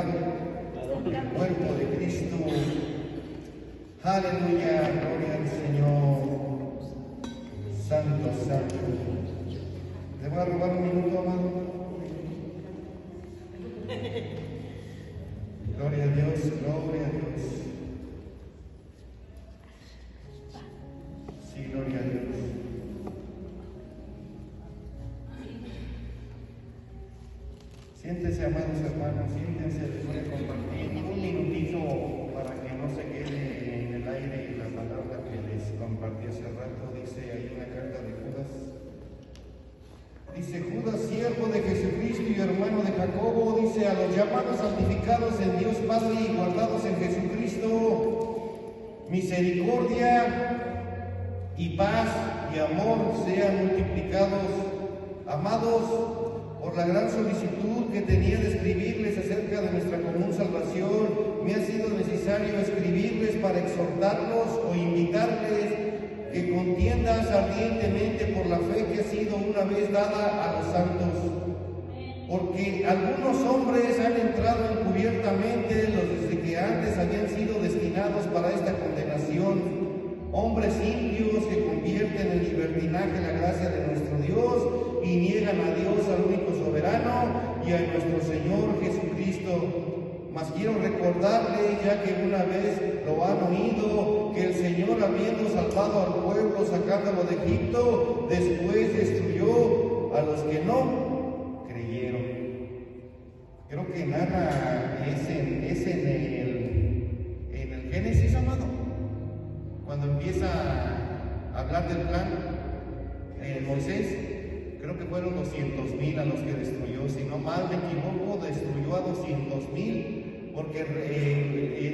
entregado el cuerpo de Cristo. Aleluya, gloria al Señor. Santo, santo. ¿Le voy a robar un minuto, amado? Gloria a Dios, gloria a Dios. Sí, gloria a Dios. Siéntense, amados hermanos, siéntense, les voy a compartir un minutito para que no se quede en el aire la palabra que les compartí hace rato. Dice ahí una carta de Judas. Dice: Judas, siervo de Jesucristo y hermano de Jacobo, dice: a los llamados, santificados en Dios Padre y guardados en Jesucristo, misericordia y paz y amor sean multiplicados. Amados, por la gran solicitud que tenía de escribirles acerca de nuestra común salvación, me ha sido necesario escribirles para exhortarlos o invitarles que contiendas ardientemente por la fe que ha sido una vez dada a los santos. Porque algunos hombres han entrado encubiertamente, los desde que antes habían sido destinados para esta condenación, hombres impios que convierten en libertinaje la gracia de nuestro Dios y niegan a Dios, al único soberano, y a nuestro Señor Jesucristo. Mas quiero recordarles, ya que una vez lo han oído, que el Señor, habiendo salvado al pueblo sacándolo de Egipto, después destruyó a los que no creyeron. Creo que nada es en el Génesis, amado, cuando empieza a hablar del plan Moisés. Creo que fueron 200,000 a los que destruyó. Si no mal me equivoco, destruyó a 200,000 porque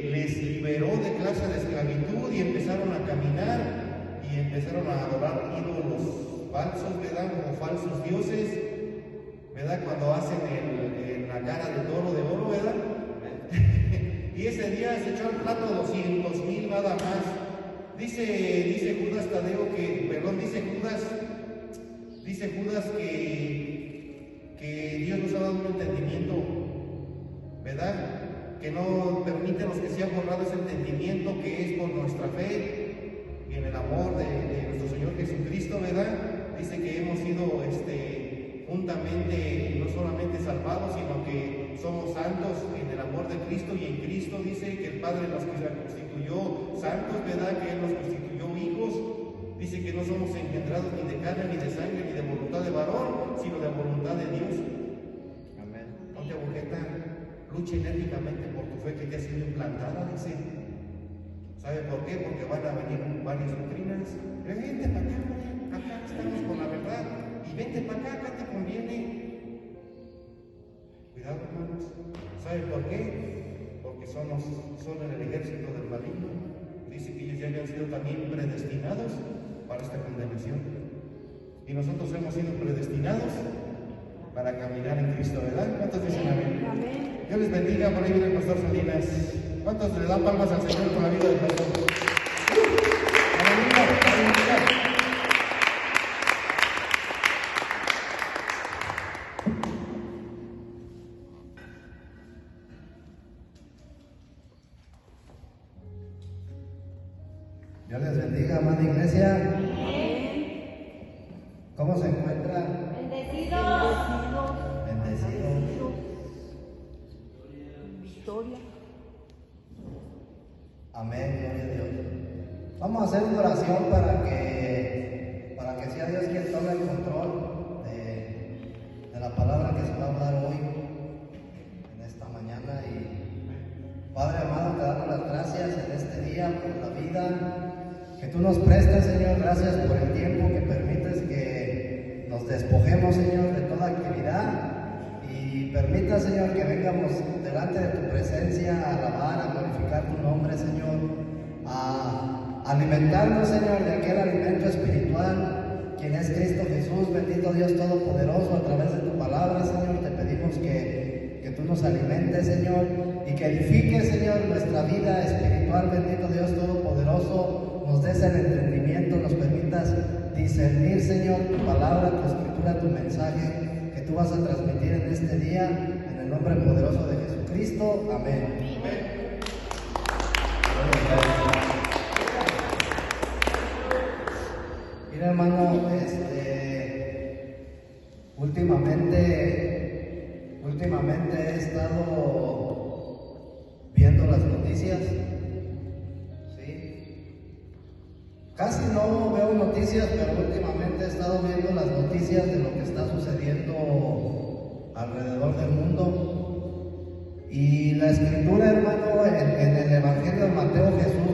les liberó de clase de esclavitud y empezaron a caminar y empezaron a adorar ídolos falsos, ¿verdad? Como falsos dioses, ¿verdad? Cuando hacen la cara de toro de oro, ¿verdad? Y ese día se echó el plato 200,000 nada más. Dice Judas Tadeo dice Judas que Dios nos ha dado un entendimiento, ¿verdad? Que no permítenos que sea borrado ese entendimiento que es por nuestra fe y en el amor de nuestro Señor Jesucristo, ¿verdad? Dice que hemos sido juntamente no solamente salvados, sino que somos santos en el amor de Cristo, y en Cristo dice que el Padre nos constituyó santos, ¿verdad? Que Él nos constituyó hijos. Dice que no somos engendrados ni de carne, ni de sangre, ni de voluntad de varón, sino de voluntad de Dios. Amén. No te agujeta, lucha enérgicamente por tu fe que te ha sido implantada, dice. ¿Sabe por qué? Porque van a venir varias doctrinas. Vente para acá estamos con la verdad. Y vente para acá te conviene. Cuidado, hermanos. ¿Sabe por qué? Porque son el ejército del maligno. Dice que ellos ya habían sido también predestinados para esta condenación. Y nosotros hemos sido predestinados para caminar en Cristo, ¿verdad? ¿Cuántos dicen amén? Amén. Dios les bendiga. Por ahí viene el pastor Salinas. ¿Cuántos le dan palmas al Señor por la vida del pastor? ¡Aleluya! ¡Aleluya! Dios les bendiga, amada iglesia. ¿Cómo se encuentran? Bendecidos. Bendecidos. Victoria. Amén, gloria a Dios. Vamos a hacer una oración para que sea Dios quien tome el control de la palabra que se va a hablar hoy, en esta mañana. Y Padre amado, te damos las gracias en este día por la vida que tú nos prestas, Señor. Gracias por el tiempo que permites que nos despojemos, Señor, de toda actividad, y permita, Señor, que vengamos delante de tu presencia a alabar, a glorificar tu nombre, Señor, a alimentarnos, Señor, de aquel alimento espiritual, quien es Cristo Jesús. Bendito Dios Todopoderoso, a través de tu palabra, Señor, te pedimos que tú nos alimentes, Señor, y que edifiques, Señor, nuestra vida espiritual. Bendito Dios Todopoderoso, nos des el entendimiento, nos permitas discernir, Señor, tu palabra, tu escritura, tu mensaje que tú vas a transmitir en este día, en el nombre poderoso de Jesucristo. Cristo. Amén. Mira, hermano, últimamente he estado viendo las noticias, ¿sí? Casi no veo noticias, pero últimamente he estado viendo las noticias de lo que está sucediendo alrededor del mundo. Y la escritura, hermano, en el Evangelio de Mateo, Jesús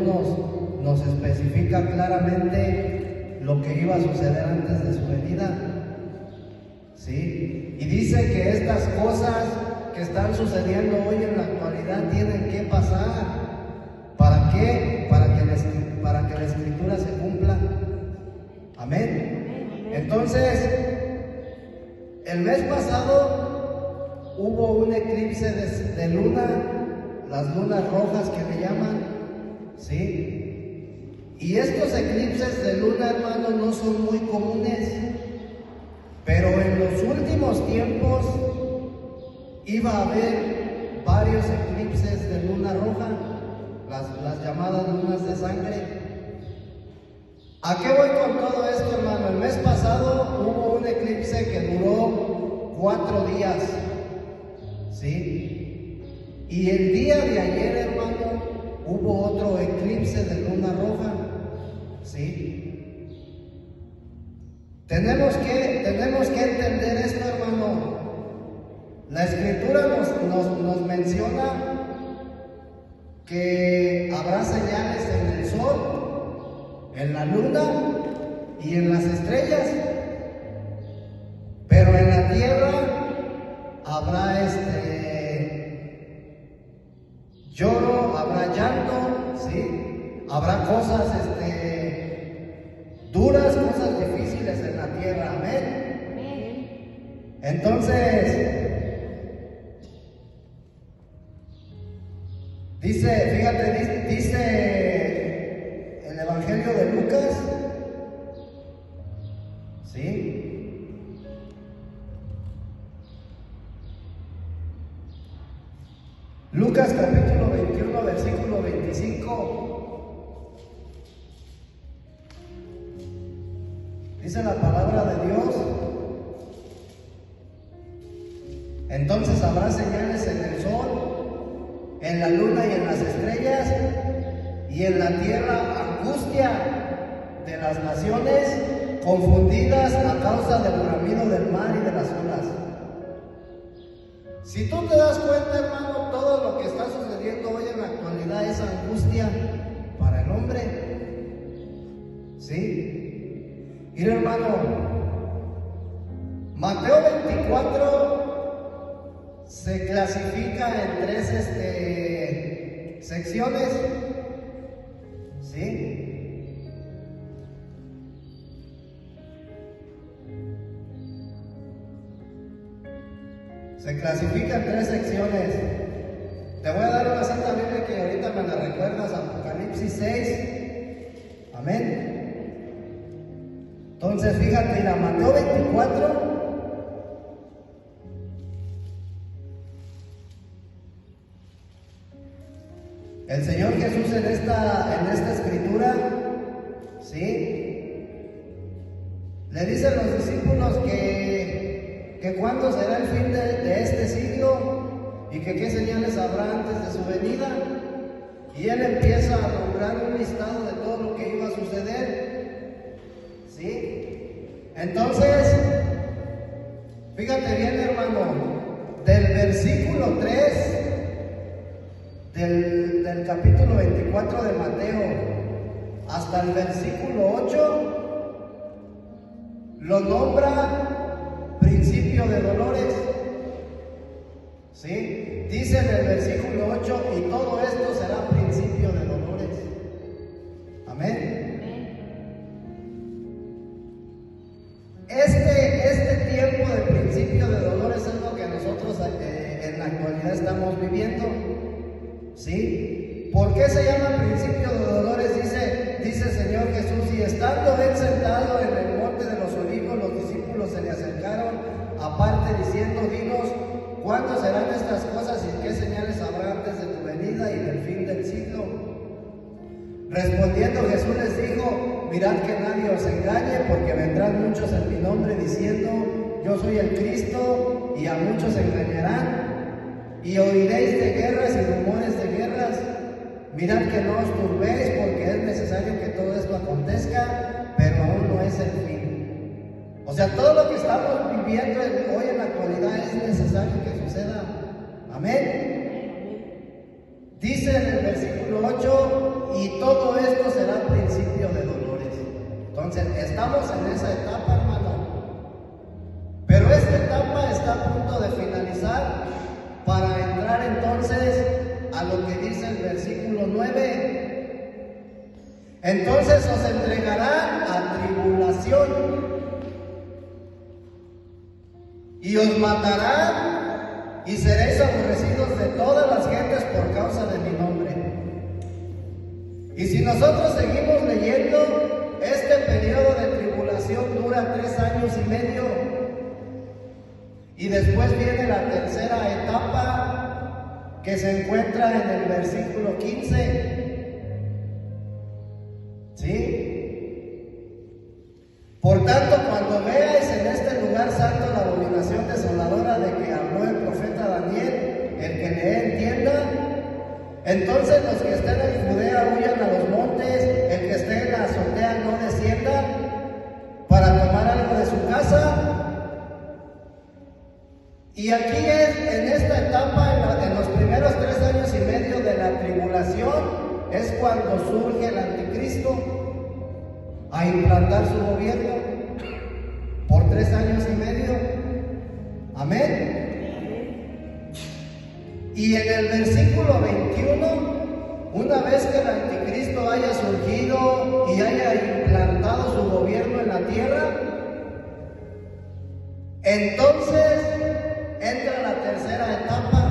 nos especifica claramente lo que iba a suceder antes de su venida, ¿sí? Y dice que estas cosas que están sucediendo hoy en la actualidad tienen que pasar. ¿Para qué? Para que la escritura se cumpla. Amén. Entonces, el mes pasado hubo un eclipse de luna, las lunas rojas que le llaman, ¿sí? Y estos eclipses de luna, hermano, no son muy comunes, pero en los últimos tiempos iba a haber varios eclipses de luna roja, las llamadas lunas de sangre. ¿A qué voy con todo esto, hermano? El mes pasado hubo un eclipse que duró 4 días, ¿sí? Y el día de ayer, hermano, hubo otro eclipse de luna roja, ¿sí? Tenemos que entender esto, hermano. La escritura nos menciona que habrá señales en el sol, en la luna y en las estrellas, pero en la tierra habrá lloro, habrá llanto, ¿sí? Habrá cosas duras, cosas difíciles en la tierra. Amén. Entonces, dice el Evangelio de Lucas, ¿sí? Lucas capítulo 21, versículo 25. Dice la palabra de Dios: entonces habrá señales en el sol, en la luna y en las estrellas, y en la tierra angustia de las naciones, confundidas a causa del bramido del mar y de las olas. Si tú te das cuenta, hermano, todo lo que está sucediendo hoy en la actualidad es angustia para el hombre, ¿sí? Mira, hermano, Mateo 24 se clasifica en 3 secciones, ¿sí? Se clasifica en 3 secciones. Te voy a dar una cita bíblica que ahorita me la recuerdas, Apocalipsis 6. Amén. Entonces, fíjate, mira, Mateo 24. El Señor Jesús en esta escritura, ¿sí? Le dice a los discípulos que cuándo será el fin de este siglo y que qué señales habrá antes de su venida. Y él empieza a nombrar un listado de todo lo que iba a suceder, ¿sí? Entonces, fíjate bien, hermano, del versículo 3 del capítulo 24 de Mateo hasta el versículo 8 lo nombra principio de dolores, ¿sí? Dice en el versículo 8: y todo esto será principio de dolores. Amén. Este tiempo de principio de dolores es lo que nosotros en la actualidad estamos viviendo, ¿sí? ¿Por qué se llama principio de dolores? Dice el Señor Jesús: y estando él sentado en el monte de los olivos, los discípulos se le acercaron aparte diciendo: dinos, ¿cuándo serán estas cosas y qué señales habrá respondiendo Jesús les dijo: mirad que nadie os engañe, porque vendrán muchos en mi nombre diciendo: yo soy el Cristo, y a muchos engañarán. Y oiréis de guerras y rumores de guerras. Mirad que no os turbéis, porque es necesario que todo esto acontezca, pero aún no es el fin. O sea, todo lo que estamos viviendo hoy en la actualidad es necesario que suceda. Amén. Dice en el versículo 8: y todo esto será principio de dolores. Entonces, estamos en esa etapa, hermano. Pero esta etapa está a punto de finalizar para entrar entonces a lo que dice el versículo 9. Entonces os entregará a tribulación y os matarán y seréis aborrecidos de todas las gentes por causa de mi nombre. Y si nosotros seguimos leyendo, este periodo de tribulación dura 3 años y medio. Y después viene la tercera etapa, que se encuentra en el versículo 15. ¿Sí? Por tanto, cuando veáis en este lugar santo la abominación desoladora de que habló el profeta Daniel, el que le entienda, entonces los que estén en Judea huyan a los montes, el que esté en la azotea no descienda para tomar algo de su casa. Y aquí es, en esta etapa, en los primeros 3 años y medio de la tribulación, es cuando surge el anticristo a implantar su gobierno por 3 años y medio. Amén. Y en el versículo 21, una vez que el anticristo haya surgido y haya implantado su gobierno en la tierra, entonces entra la tercera etapa,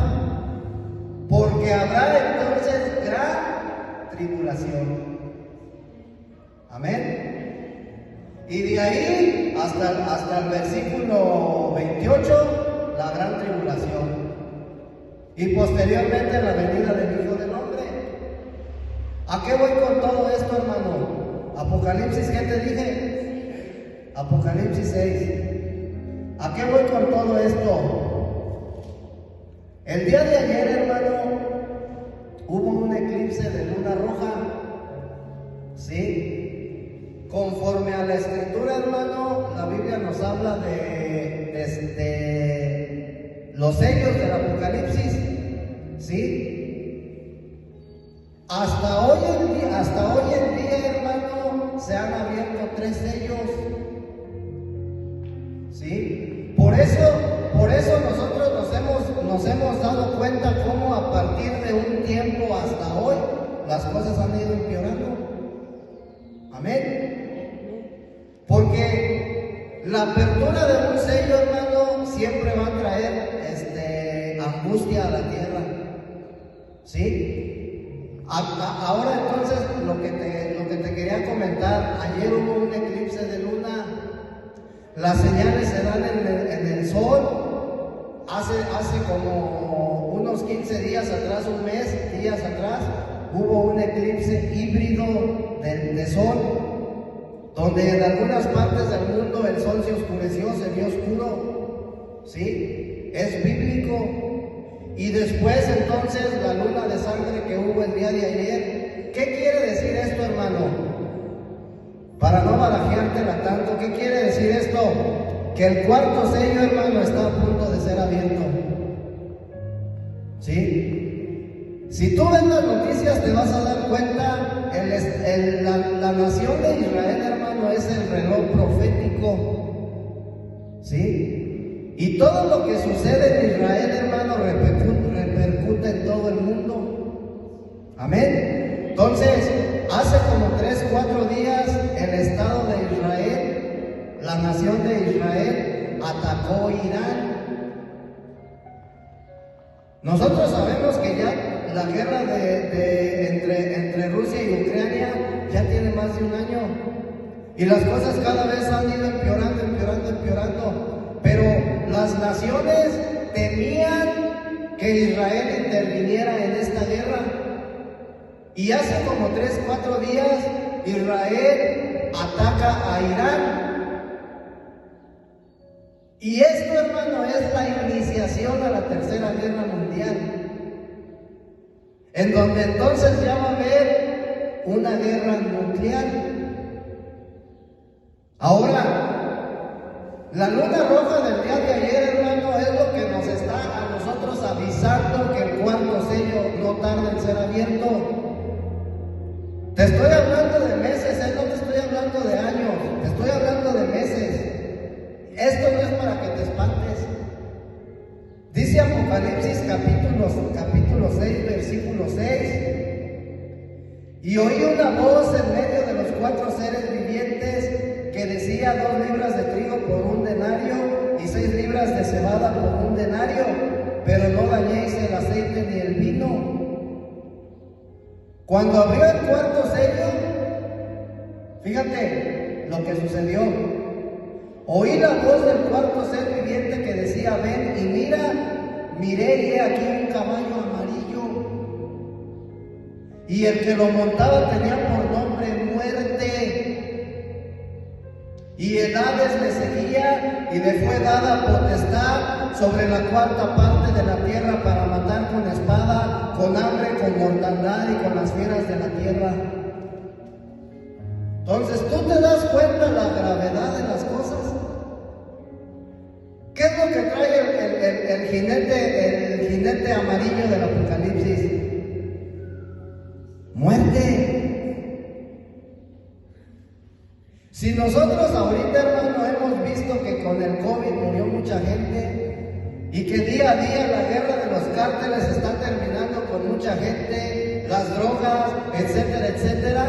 porque habrá entonces gran tribulación. Amén. Y de ahí hasta el versículo 28, la gran tribulación. Y posteriormente la venida del Hijo del Hombre. ¿A qué voy con todo esto, hermano? Apocalipsis, ¿qué te dije? Apocalipsis 6. ¿A qué voy con todo esto? El día de ayer, hermano, hubo un eclipse de luna roja. ¿Sí? Conforme a la escritura, hermano, la Biblia nos habla de los sellos del Apocalipsis. ¿Sí? Hasta hoy en día, hermano, se han abierto 3 sellos. ¿Sí? Por eso nosotros nos hemos dado cuenta cómo a partir de un tiempo hasta hoy las cosas han ido empeorando. Amén. Porque la apertura de un sello, hermano, siempre va a traer angustia a la tierra. ¿Sí? Ahora entonces lo que te quería comentar, ayer hubo un eclipse de luna. Las señales se dan en el sol. Hace como unos 15 días atrás, un mes, días atrás, hubo un eclipse híbrido de sol, donde en algunas partes del mundo el sol se oscureció, se vio oscuro. ¿Sí? Es bíblico. Y después entonces la luna de sangre que hubo el día de ayer. ¿Qué quiere decir esto, hermano? Para no barajeártela tanto, ¿qué quiere decir esto? Que el cuarto sello, hermano, está a punto de ser abierto. ¿Sí? Si tú ves las noticias te vas a dar cuenta, la nación de Israel, hermano, es el reloj profético. ¿Sí? Y todo lo que sucede en Israel, hermano, repercute en todo el mundo. Amén. Entonces, hace como 3-4 días, el Estado de Israel, la nación de Israel, atacó Irán. Nosotros sabemos que ya la guerra entre Rusia y Ucrania ya tiene más de un año. Y las cosas cada vez han ido empeorando. Pero las naciones temían que Israel interviniera en esta guerra. Y hace como 3, 4 días Israel ataca a Irán. Y esto, hermano, es la iniciación a la Tercera Guerra Mundial, en donde entonces ya va a haber una guerra nuclear. Ahora, la luna roja del día de ayer, hermano, es lo que nos está a nosotros avisando que el cuarto sello no tarda en ser abierto. Te estoy hablando de meses, no te estoy hablando de años, te estoy hablando de meses. Esto no es para que te espantes. Dice Apocalipsis capítulo 6, versículo 6. Y oí una voz en medio de los 4 seres vivientes que decía: 2 libras de trigo por 1 denario y 6 libras de cebada por 1 denario, pero no dañéis el aceite ni el vino. Cuando abrió el cuarto sello, fíjate lo que sucedió. Oí la voz del cuarto ser viviente que decía: ven y mira. Miré y he aquí un caballo amarillo, y el que lo montaba tenía por nombre Muerte. Y el Hades le seguía, y le fue dada potestad sobre la 4ª parte de la tierra para matar con espada, con hambre, con mortandad y con las fieras de la tierra. Entonces, ¿tú te das cuenta la gravedad de las cosas? ¿Qué es lo que trae el jinete amarillo del Apocalipsis? Muerte. Si nosotros ahorita, hermano, hemos visto que con el COVID murió mucha gente y que día a día la guerra de los cárteles está terminando con mucha gente, las drogas, etcétera, etcétera,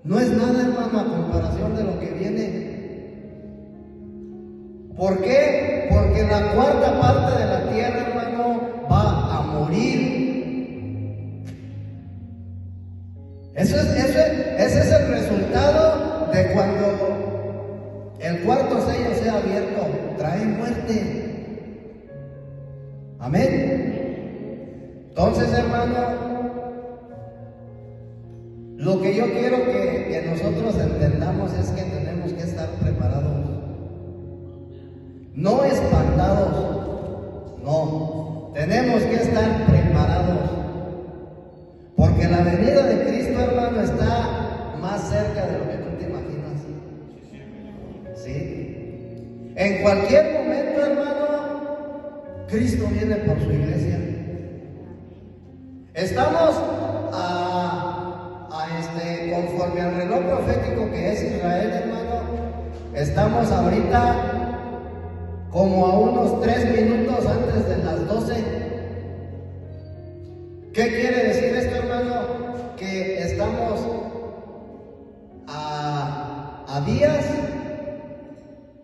no es nada, hermano, a comparación de lo que viene. ¿Por qué? Porque la 4ª parte de la tierra, hermano, va a morir. Ese es el resultado de cuando el cuarto sello sea abierto. Trae muerte. Amén. Entonces, hermano, lo que yo quiero que nosotros entendamos es que tenemos que estar preparados. No espantados, no, tenemos que estar preparados, porque la venida de Cristo, hermano, está más cerca de lo que tú te imaginas. ¿Sí? En cualquier momento, hermano, Cristo viene por su iglesia. Estamos conforme al reloj profético que es Israel, hermano, estamos ahorita como a unos 3 minutos antes de las 12. ¿Qué quiere decir esto, hermano? Que estamos a días,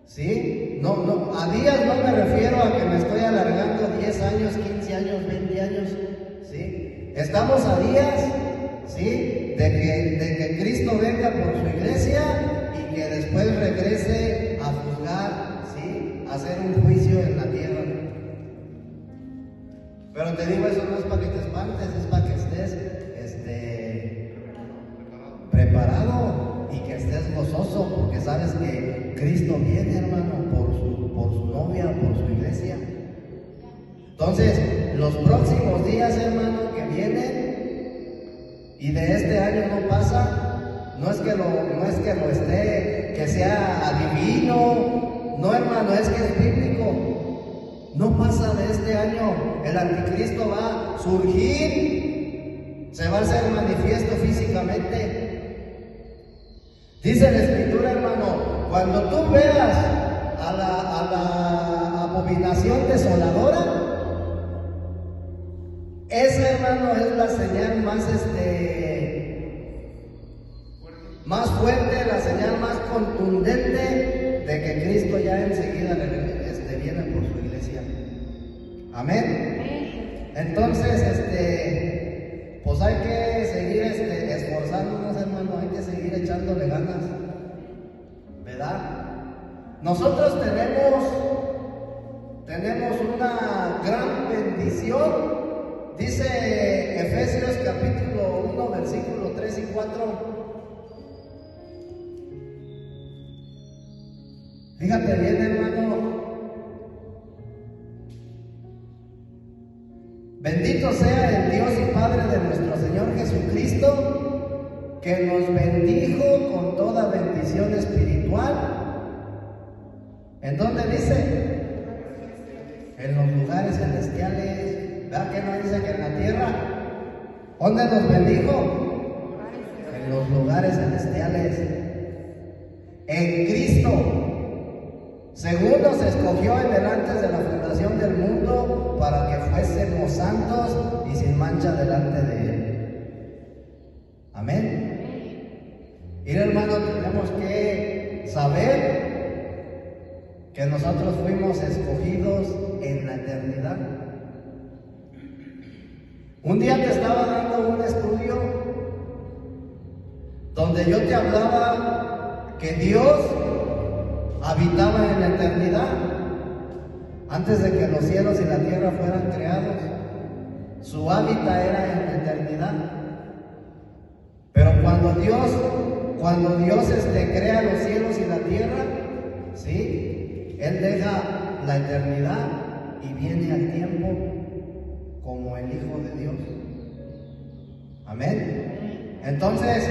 ¿sí? No, a días no me refiero a que me estoy alargando 10 años, 15 años, 20 años, ¿sí? Estamos a días, ¿sí? De que Cristo venga por su iglesia y que después regrese a juzgar, hacer un juicio en la tierra. Pero te digo, eso no es para que te espantes, es para que estés preparado y que estés gozoso, porque sabes que Cristo viene, hermano, por su novia, por su iglesia. Entonces, los próximos días, hermano, que vienen y de este año no pasa, no es que lo esté, que sea adivino. No, hermano, es que es bíblico. No pasa de este año. El anticristo va a surgir, se va a hacer manifiesto físicamente. Dice la Escritura, hermano, cuando tú veas a la abominación desoladora, esa, hermano, es la señal más fuerte, la señal más contundente de que Cristo ya enseguida viene por su iglesia. Amén. Entonces, pues hay que seguir esforzándonos, hermano, hay que seguir echándole ganas, ¿verdad? Nosotros tenemos una gran bendición. Dice Efesios capítulo 4. Fíjate bien, hermano. Bendito sea el Dios y Padre de nuestro Señor Jesucristo, que nos bendijo con toda bendición espiritual. ¿En dónde dice? En los lugares celestiales. ¿Verdad que no dice que en la tierra? ¿Dónde nos bendijo? En los lugares celestiales. En Cristo, según nos escogió en el antes de la fundación del mundo, para que fuésemos santos y sin mancha delante de Él. Amén. Y hermano, tenemos que saber que nosotros fuimos escogidos en la eternidad. Un día te estaba dando un estudio donde yo te hablaba que Dios habitaba en la eternidad antes de que los cielos y la tierra fueran creados. Su hábitat era en la eternidad. Pero cuando Dios crea los cielos y la tierra, ¿sí? Él deja la eternidad y viene al tiempo como el Hijo de Dios. Amén. Entonces,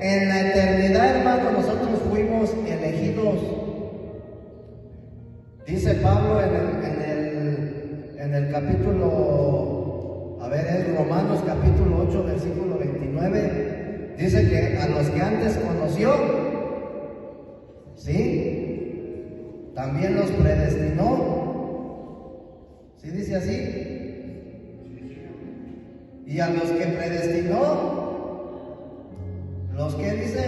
en la eternidad, hermano, nosotros fuimos elegidos. Dice Pablo en el capítulo, es Romanos capítulo 8, versículo 29, dice que a los que antes conoció, ¿sí? También los predestinó. ¿Sí dice así? Y a los que predestinó, ¿los que dice?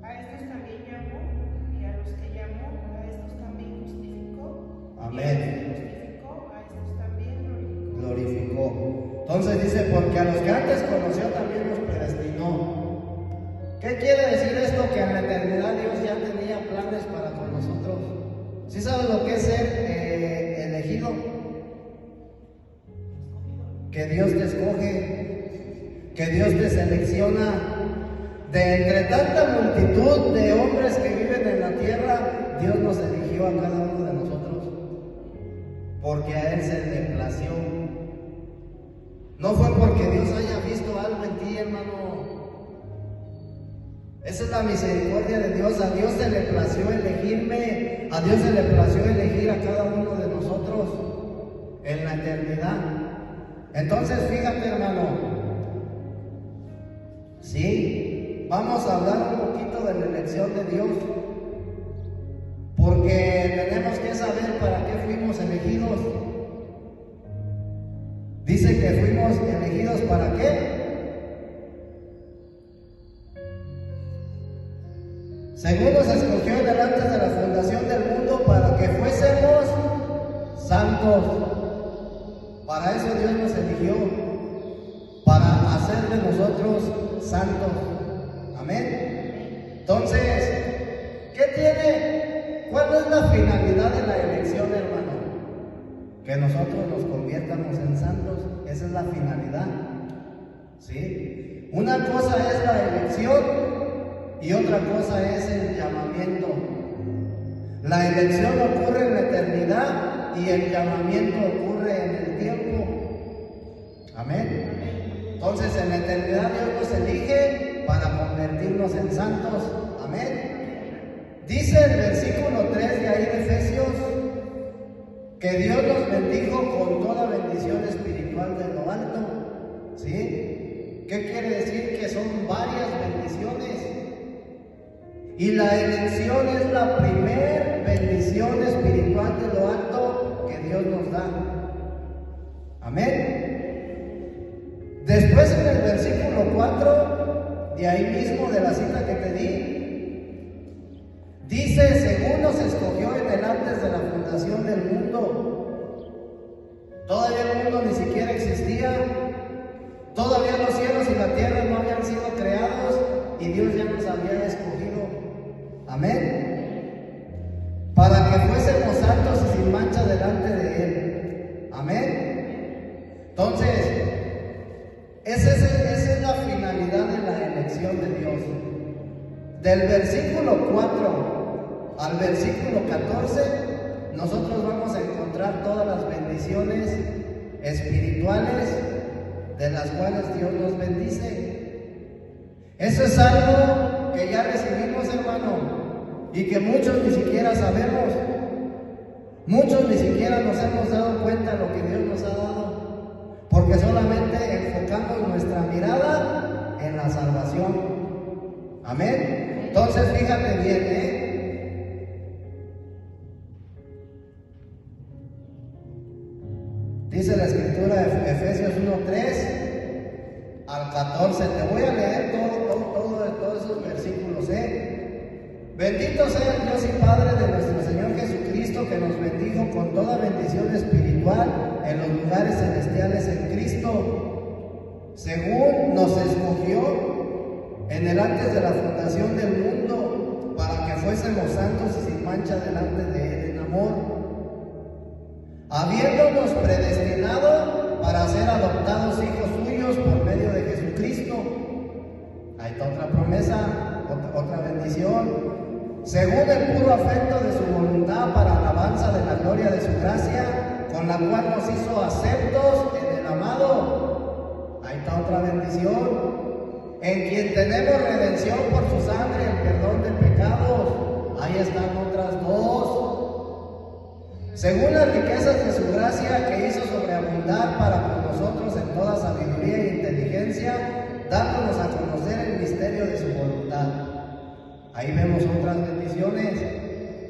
A estos también llamó, y a los que llamó, a estos también justificó. Amén. Y a los que justificó, a estos también Glorificó. Entonces dice, porque a los que antes conoció también los predestinó. ¿Qué quiere decir esto? Que en la eternidad Dios ya tenía planes para con nosotros. ¿Sí sabes lo que es ser elegido? Que Dios te escoge, que Dios te selecciona. De entre tanta multitud de hombres que viven en la tierra, Dios nos eligió a cada uno de nosotros, porque a Él se le plació. No fue porque Dios haya visto algo en ti, hermano. Esa es la misericordia de Dios. A Dios se le plació elegirme, a Dios se le plació elegir a cada uno de nosotros en la eternidad. Entonces, fíjate, hermano, sí, vamos a hablar un poquito de la elección de Dios, porque tenemos que saber para qué fuimos elegidos. Dice que fuimos elegidos ¿para qué? Según nos escogió antes de la fundación del mundo, para que fuésemos santos. Para eso Dios nos eligió, para hacer de nosotros santos. Amén. Entonces, ¿qué tiene? ¿Cuál es la finalidad de la elección, hermano? Que nosotros nos conviertamos en santos. Esa es la finalidad. ¿Sí? Una cosa es la elección y otra cosa es el llamamiento. La elección ocurre en la eternidad y el llamamiento ocurre en el tiempo. Amén. Entonces, en la eternidad Dios nos elige para convertirnos en santos. Amén. Dice el versículo 3 de ahí de Efesios que Dios nos bendijo con toda bendición espiritual de lo alto. ¿Sí? ¿Qué quiere decir? Que son varias bendiciones. Y la elección es la primer bendición espiritual de lo alto que Dios nos da. Amén. Después en el versículo 4, de ahí mismo de la cita que te di, dice, según nos escogió en el antes de la fundación del mundo. Todavía el mundo ni siquiera existía, todavía los cielos y la tierra no habían sido creados y Dios ya nos había escogido. Amén. Para que fuésemos santos y sin mancha delante de Él. Amén. Entonces, ese de Dios. Del versículo 4 al versículo 14, nosotros vamos a encontrar todas las bendiciones espirituales de las cuales Dios nos bendice. Eso es algo que ya recibimos, hermano, y que muchos ni siquiera sabemos. Muchos ni siquiera nos hemos dado cuenta de lo que Dios nos ha dado, porque solamente enfocamos nuestra mirada en la salvación. Amén. Entonces fíjate bien, Dice la escritura de Efesios 1:3 al 14. Te voy a leer todos esos versículos, Bendito sea el Dios y Padre de nuestro Señor Jesucristo, que nos bendijo con toda bendición espiritual en los lugares celestiales en Cristo, según nos escogió en el antes de la fundación del mundo, para que fuésemos santos y sin mancha delante de Él en amor, habiéndonos predestinado para ser adoptados hijos suyos por medio de Jesucristo. Ahí está otra promesa, otra bendición. Según el puro afecto de su voluntad, para alabanza de la gloria de su gracia, con la cual nos hizo aceptos en el amado. Ahí está otra bendición. En quien tenemos redención por su sangre, el perdón de pecados. Ahí están otras dos. Según las riquezas de su gracia, que hizo sobreabundar para con nosotros en toda sabiduría e inteligencia, dándonos a conocer el misterio de su voluntad. Ahí vemos otras bendiciones.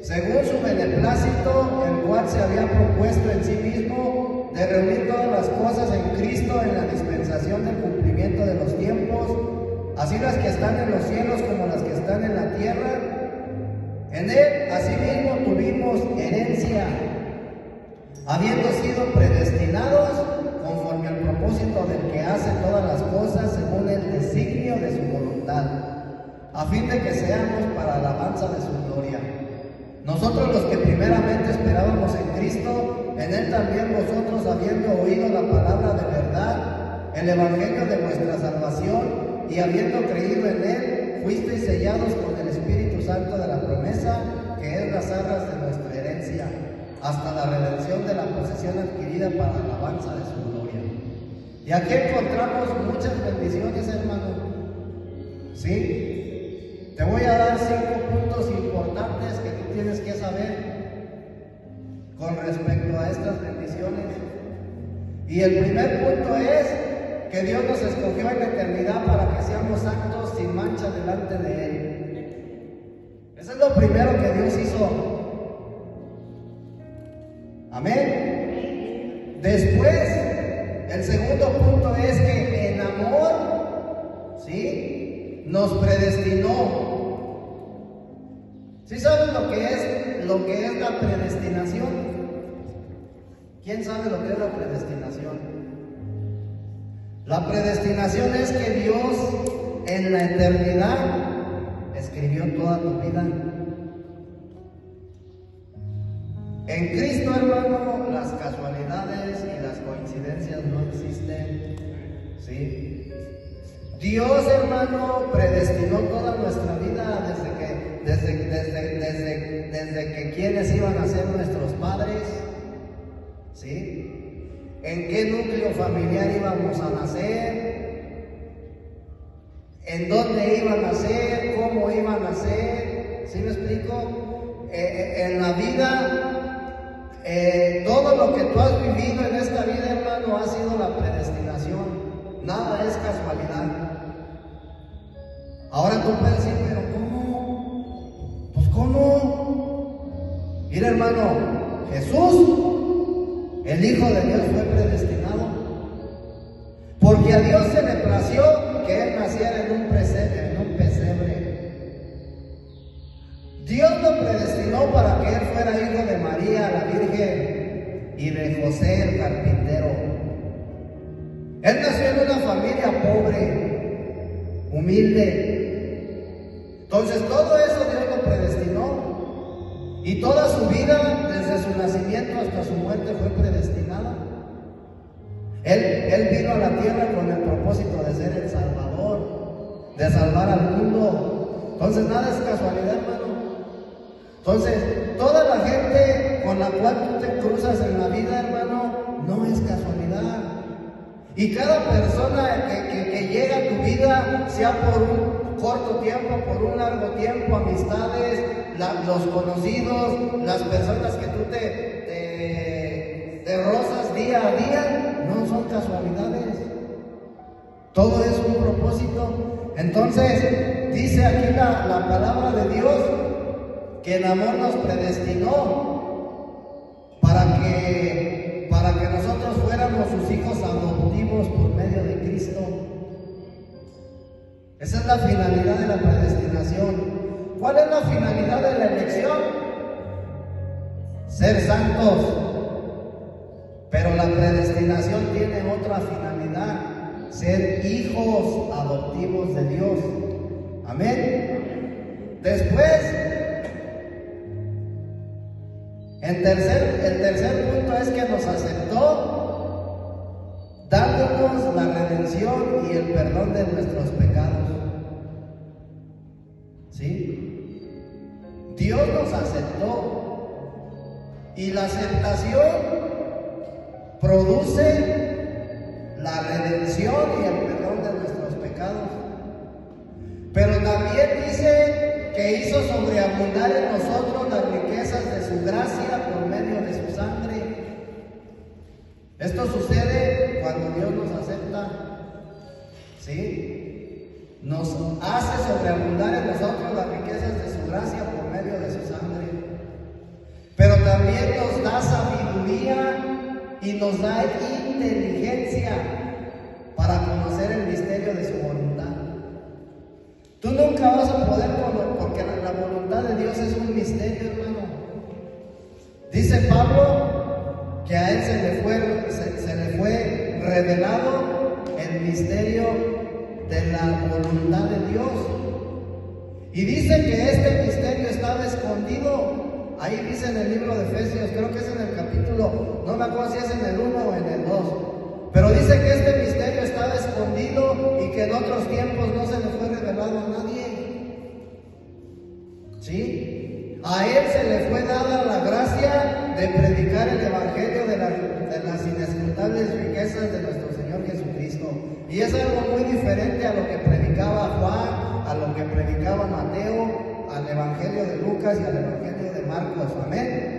Según su beneplácito, el cual se había propuesto en sí mismo de reunir todas las cosas en Cristo en la dispensación del cumplimiento de los tiempos, así las que están en los cielos como las que están en la tierra. En Él asimismo tuvimos herencia, habiendo sido predestinados conforme al propósito del que hace todas las cosas según el designio de su voluntad, a fin de que seamos para alabanza de su gloria. Nosotros los que primeramente esperábamos en Cristo, en Él también vosotros, habiendo oído la palabra de verdad, el evangelio de vuestra salvación, y habiendo creído en Él, fuisteis sellados con el Espíritu Santo de la promesa, que es las arras de nuestra herencia, hasta la redención de la posesión adquirida para la alabanza de su gloria. Y aquí encontramos muchas bendiciones, hermano. ¿Sí? Te voy a dar 5 puntos importantes que tú tienes que saber con respecto a estas bendiciones. Y el primer punto es que Dios nos escogió en la eternidad para que seamos santos sin mancha delante de Él. Eso es lo primero que Dios hizo. Amén. Después, el segundo punto es que en amor, ¿sí?, nos predestinó. ¿Sí saben lo que es la predestinación? ¿Quién sabe lo que es la predestinación? La predestinación es que Dios en la eternidad escribió toda tu vida. En Cristo, hermano, las casualidades y las coincidencias no existen. ¿Sí? Dios, hermano, predestinó toda nuestra vida desde que quienes iban a ser nuestros padres, ¿sí? En qué núcleo familiar íbamos a nacer, en dónde iban a nacer, cómo iban a nacer, ¿sí me explico? En la vida, todo lo que tú has vivido en esta vida, hermano, ha sido la predestinación. Nada es casualidad. Ahora tú puedes decir, pero ¿cómo? Pues ¿cómo? Mira, hermano, Jesús, el Hijo de Dios, fue predestinado. Porque a Dios se le plació que Él naciera en un pesebre. Dios lo predestinó para que Él fuera hijo de María, la Virgen, y de José, el carpintero. Él nació en una familia pobre, humilde. Entonces todo eso Dios lo predestinó. Y toda su vida, desde su nacimiento hasta su muerte, fue predestinada. Él vino a la tierra con el propósito de ser el Salvador. de salvar al mundo. Entonces nada es casualidad, hermano. Entonces, toda la gente con la cual tú te cruzas en la vida, hermano, no es casualidad. Y cada persona que llega a tu vida, sea por un corto tiempo, por un largo tiempo, amistades, los conocidos, las personas que tú te rozas día a día, no son casualidades. Todo es un propósito. Entonces, dice aquí la palabra de Dios, que en amor nos predestinó para que nosotros fuéramos sus hijos adoptivos por medio de Cristo. Esa es la finalidad de la predestinación. ¿Cuál es la finalidad de la elección? Ser santos. Pero la predestinación tiene otra finalidad: ser hijos adoptivos de Dios. Amén. Después, el tercer punto es que nos aceptó, dándonos la redención y el perdón de nuestros pecados. ¿Sí? Dios nos aceptó, y la aceptación produce la redención y el perdón de nuestros pecados. Pero también dice que hizo sobreabundar en nosotros las riquezas de su gracia por medio de su sangre. Esto sucede cuando Dios nos acepta, ¿sí? Nos hace sobreabundar en nosotros las riquezas de su gracia por medio de su sangre. Pero también nos da sabiduría y nos da inteligencia para conocer el misterio de su voluntad. Tú nunca vas a poder conocer, porque la voluntad de Dios es un misterio, hermano. Dice Pablo que a él se le fue revelado el misterio de la voluntad de Dios. Y dice que este misterio estaba escondido. Ahí dice en el libro de Efesios, creo que es en el capítulo, no me acuerdo si es en el 1 o en el 2. Pero dice que este misterio estaba escondido y que en otros tiempos no se le fue revelado a nadie. ¿Sí? A él se le fue dada la gracia de predicar el evangelio de las inescrutables riquezas de nuestro Señor Jesucristo. Y es algo muy diferente a lo que predicaba Juan, a lo que predicaba Mateo, al evangelio de Lucas y al evangelio de Marcos. Amén.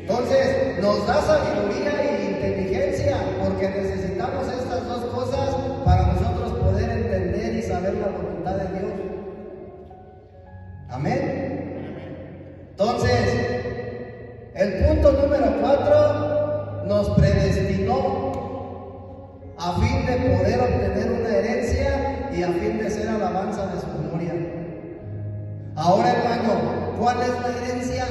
Entonces, nos da sabiduría e inteligencia, porque necesitamos estas dos cosas para nosotros poder entender y saber la voluntad de Dios. Amén. Entonces, el punto número 4, nos predestinó a fin de poder obtener una herencia y a fin de ser alabanza de su gloria. Ahora, hermano, ¿cuál es la herencia?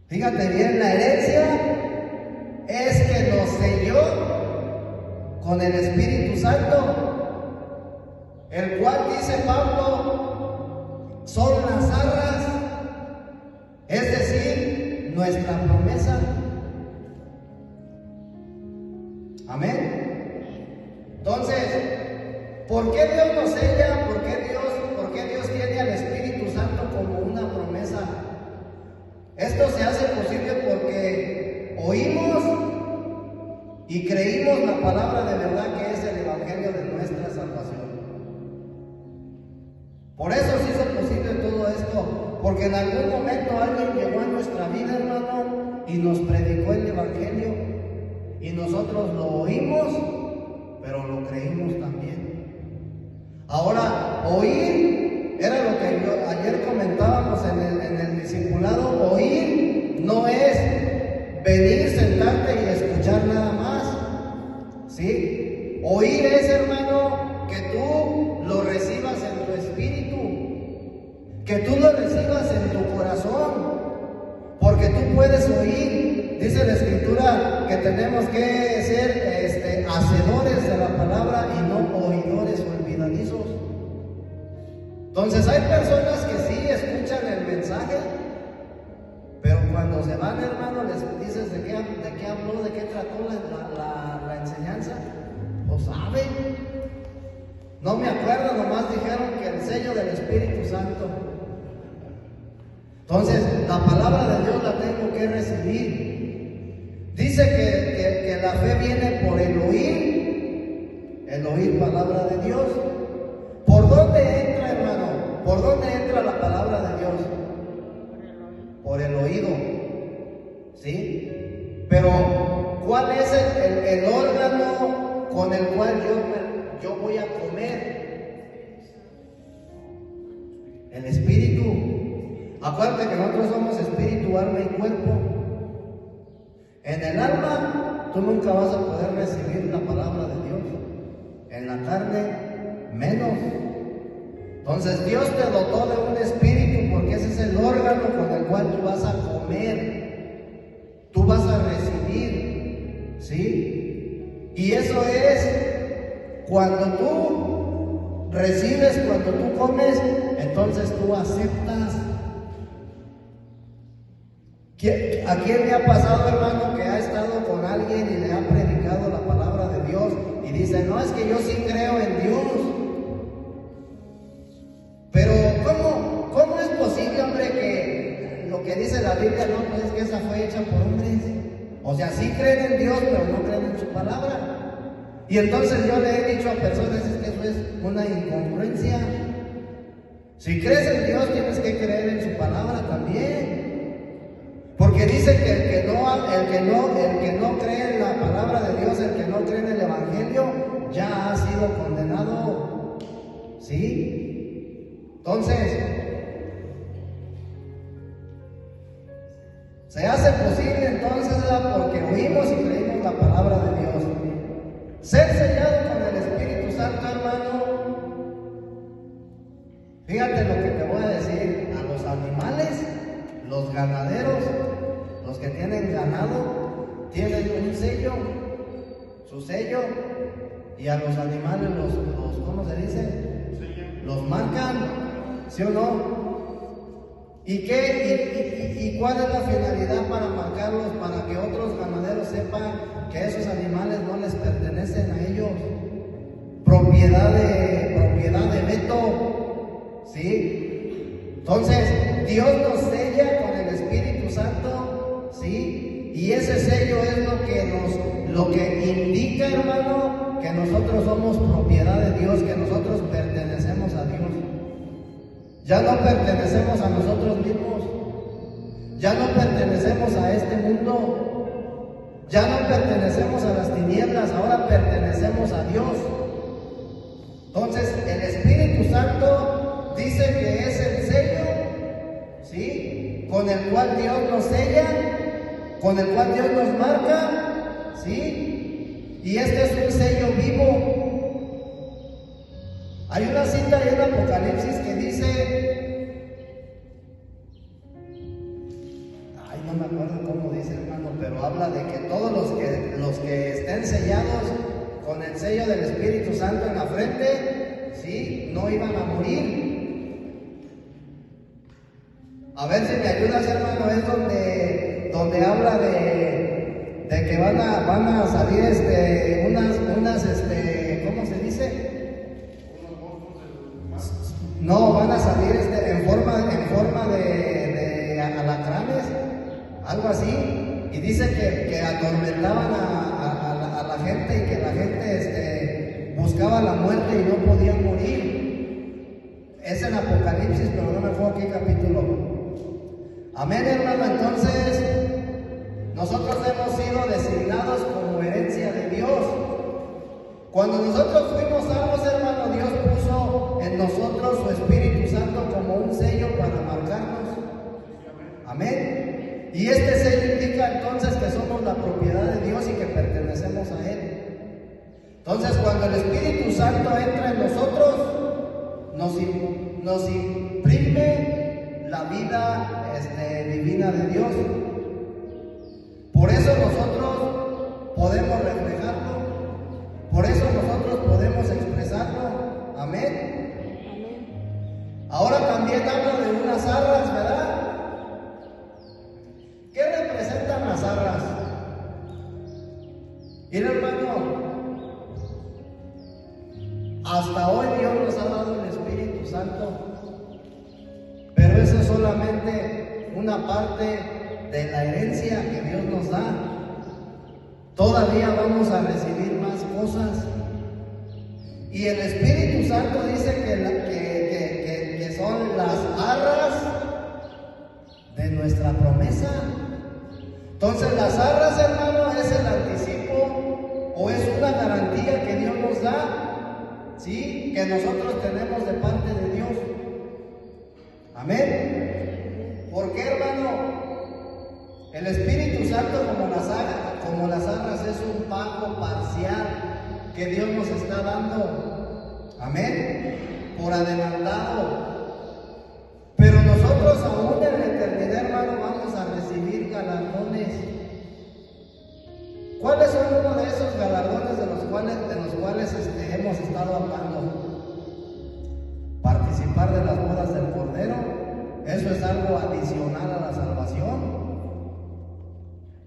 Fíjate bien, la herencia es que nos selló con el Espíritu Santo, el cual, dice Pablo, son las arras, es decir, nuestra promesa. Amén. Entonces, ¿por qué Dios nos sella? ¿Por qué Dios tiene al Espíritu Santo como una promesa? Esto se hace posible porque oímos y creímos la palabra de verdad, que es el evangelio de nuestra salvación. Por eso se hizo posible todo esto, porque en algún momento alguien llegó a nuestra vida, hermano, y nos predicó el evangelio, y nosotros lo oímos, pero lo creímos también. Ahora, oír era lo que ayer comentábamos en el discipulado. Oír no es venir, sentarte y escuchar nada más, ¿sí? Oír es, hermano, que tú lo recibas en tu espíritu, que tú lo recibas en tu corazón, porque tú puedes oír. Dice la Escritura que tenemos que ser hacedores de la palabra y no oidores olvidadizos. Entonces hay personas que sí escuchan el mensaje, pero cuando se van, hermano, les dices de qué habló, de qué trató la enseñanza, lo saben. la palabra de Dios la tengo que recibir. Dice que la fe viene por el oír palabra de Dios. ¿Por dónde entra, hermano? ¿Por dónde entra la palabra de Dios? Por el oído. ¿Sí? Pero, ¿cuál es el órgano con el cual yo voy a comer? El espíritu. Acuérdate que nosotros somos espíritu, alma y cuerpo. En el alma, tú nunca vas a poder recibir la palabra de Dios. En la carne, menos. Entonces Dios te dotó de un espíritu porque ese es el órgano con el cual tú vas a comer, tú vas a recibir, ¿sí? Y eso es cuando tú recibes, cuando tú comes, entonces tú aceptas. ¿A quién le ha pasado, hermano, que ha estado con alguien y le ha predicado la palabra de Dios y dice, no, es que yo sí creo en Dios? Pero ¿cómo es posible, hombre, que lo que dice la Biblia, no, pues es que esa fue hecha por hombres? O sea, sí creen en Dios, pero no creen en su palabra. Y entonces yo le he dicho a personas, es que eso es una incongruencia. Si crees en Dios, tienes que creer en su palabra también. Porque dice que el que no cree en la palabra de Dios, el que no cree en el Evangelio, ya ha sido condenado. ¿Sí? Entonces, se hace posible entonces, porque oímos y creímos la palabra de Dios. Ser sellado con el Espíritu Santo, hermano. Fíjate lo que te voy a decir. A los animales, los ganaderos, los que tienen ganado, tienen un sello, su sello, y a los animales los ¿cómo se dice? Los marcan, ¿sí o no? ¿Y cuál es la finalidad para marcarlos? Para que otros ganaderos sepan que esos animales no les pertenecen a ellos. Propiedad de Beto, ¿sí? Entonces, Dios nos sella con el Espíritu Santo, ¿sí? Y ese sello es lo que indica, hermano, que nosotros somos propiedad de Dios, que nosotros pertenecemos a Dios. Ya no pertenecemos a nosotros mismos, ya no pertenecemos a este mundo, ya no pertenecemos a las tinieblas, ahora pertenecemos a Dios. Entonces, el Espíritu Santo dice que es el sello, ¿sí? Con el cual Dios nos sella, con el cual Dios nos marca, ¿sí? Y este es un sello vivo. Hay una cita en Apocalipsis que dice, no me acuerdo cómo dice, hermano, pero habla de que todos los que estén sellados con el sello del Espíritu Santo en la frente, ¿sí? No iban a morir. A ver si me ayudas, hermano, es donde habla de que van a salir unas ¿cómo se dice? No, van a salir en forma de alacranes, algo así, y dice que atormentaban a la gente y que la gente buscaba la muerte y no podían morir. Es en Apocalipsis, pero no me acuerdo qué capítulo. Amén, hermano. Entonces, nosotros hemos sido designados como herencia de Dios. Cuando nosotros fuimos salvos, hermano, Dios puso en nosotros su Espíritu Santo como un sello para marcarnos. Amén. Y este sello indica entonces que somos la propiedad de Dios y que pertenecemos a Él. Entonces, cuando el Espíritu Santo entra en nosotros, nos imprime la vida divina de Dios. Por eso nosotros podemos reflejarlo. Por eso nosotros podemos expresarlo. Amén. Ahora también habla de unas arras, ¿verdad? ¿Qué representan las arras? Mira, hermano, hasta hoy Dios nos ha dado el Espíritu Santo, pero eso es solamente una parte de la herencia que Dios nos da. Todavía vamos a recibir más cosas. Y el Espíritu Santo dice que son las arras de nuestra promesa. Entonces las arras, hermano, es el anticipo o es una garantía que Dios nos da, ¿sí? Que nosotros tenemos de parte de Dios. Amén. ¿Por qué, hermano? El Espíritu Santo, como las arras, es un pago parcial que Dios nos está dando. Amén. Por adelantado. Pero nosotros aún en la eternidad, hermano, vamos a recibir galardones. ¿Cuáles son uno de esos galardones de los cuales hemos estado hablando? Participar de las bodas del Cordero. Eso es algo adicional a la salvación.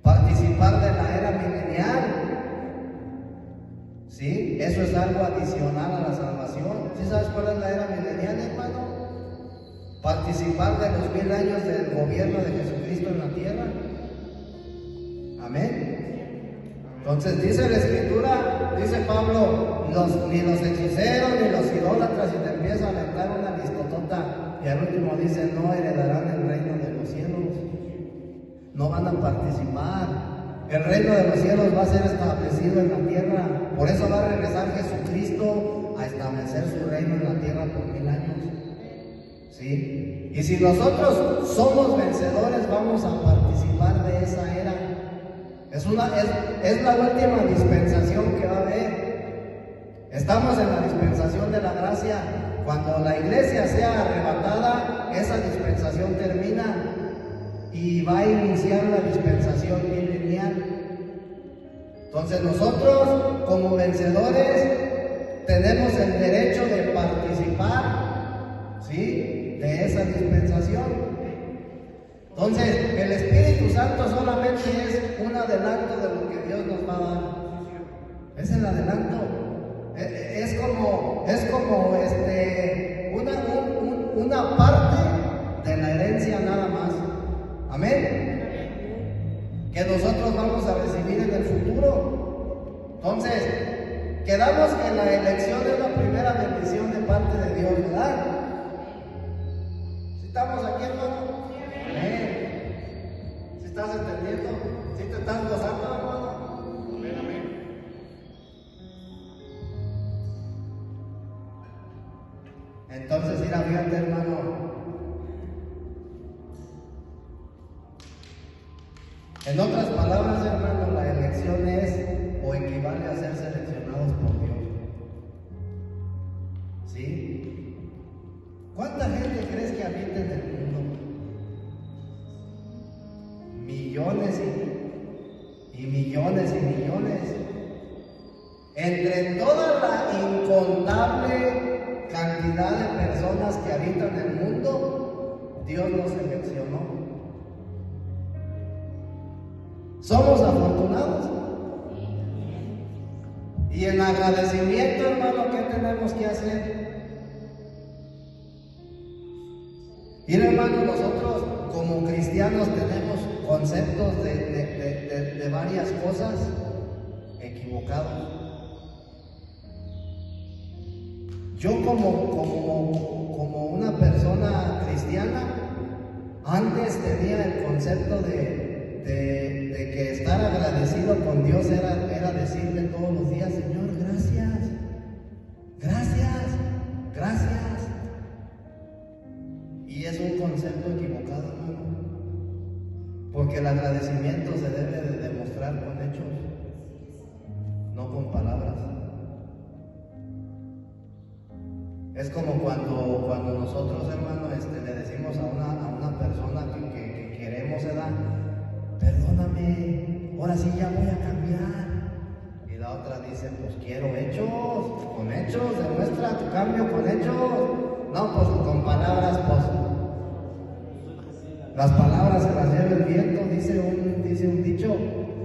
Participar de la era milenial. ¿Sí? Eso es algo adicional a la salvación. ¿Sí sabes cuál es la era milenial, hermano? Participar de los 1000 años del gobierno de Jesucristo en la tierra. Amén. Entonces dice la Escritura, dice Pablo, ni los hechiceros ni los idólatras, y te empieza a aventar una listotota, y al último dice, no heredarán el reino de los cielos. No van a participar. El reino de los cielos va a ser establecido en la tierra. Por eso va a regresar Jesucristo a establecer su reino en la tierra por 1000 años. ¿Sí? Y si nosotros somos vencedores, vamos a participar de esa era. Es la última dispensación que va a haber. Estamos en la dispensación de la gracia. Cuando la iglesia sea arrebatada, esa dispensación termina y va a iniciar la dispensación milenial. Entonces nosotros, como vencedores, tenemos el derecho de participar, ¿sí?, de esa dispensación. Entonces, el Espíritu Santo solamente es un adelanto de lo que Dios nos va a dar. Es el adelanto. Es como una parte de la herencia nada más. Amén. Que nosotros vamos a recibir en el futuro. Entonces, quedamos que la elección es la primera bendición de parte de Dios, ¿verdad? ¿Sí estamos aquí, hermano? Amén. ¿Sí estás entendiendo? ¿Sí te estás gozando, hermano? Amén, amén. Entonces, mira, fíjate, hermano. En otras palabras, hermano, la elección es o equivale a ser seleccionados por Dios. ¿Sí? ¿Cuánta gente crees que habita en el mundo? Millones y millones y millones. Entre toda la incontable cantidad de personas que habitan el mundo, Dios nos seleccionó. Somos afortunados. Y en agradecimiento, hermano, ¿qué tenemos que hacer? Mira, hermano, nosotros como cristianos tenemos conceptos de varias cosas equivocados. Yo como una persona cristiana, antes tenía el concepto de que estar agradecido con Dios era decirle todos los días, Señor, gracias, gracias, gracias. Y es un concepto equivocado, hermano, porque el agradecimiento se debe de demostrar con hechos, no con palabras. Es como cuando nosotros, hermano, le decimos a una persona que queremos, ¿verdad? Perdóname, ahora sí ya voy a cambiar. Y la otra dice, pues quiero hechos, con hechos, demuestra tu cambio con hechos. No, pues con palabras, pues las palabras se las lleva el viento, dice un dicho.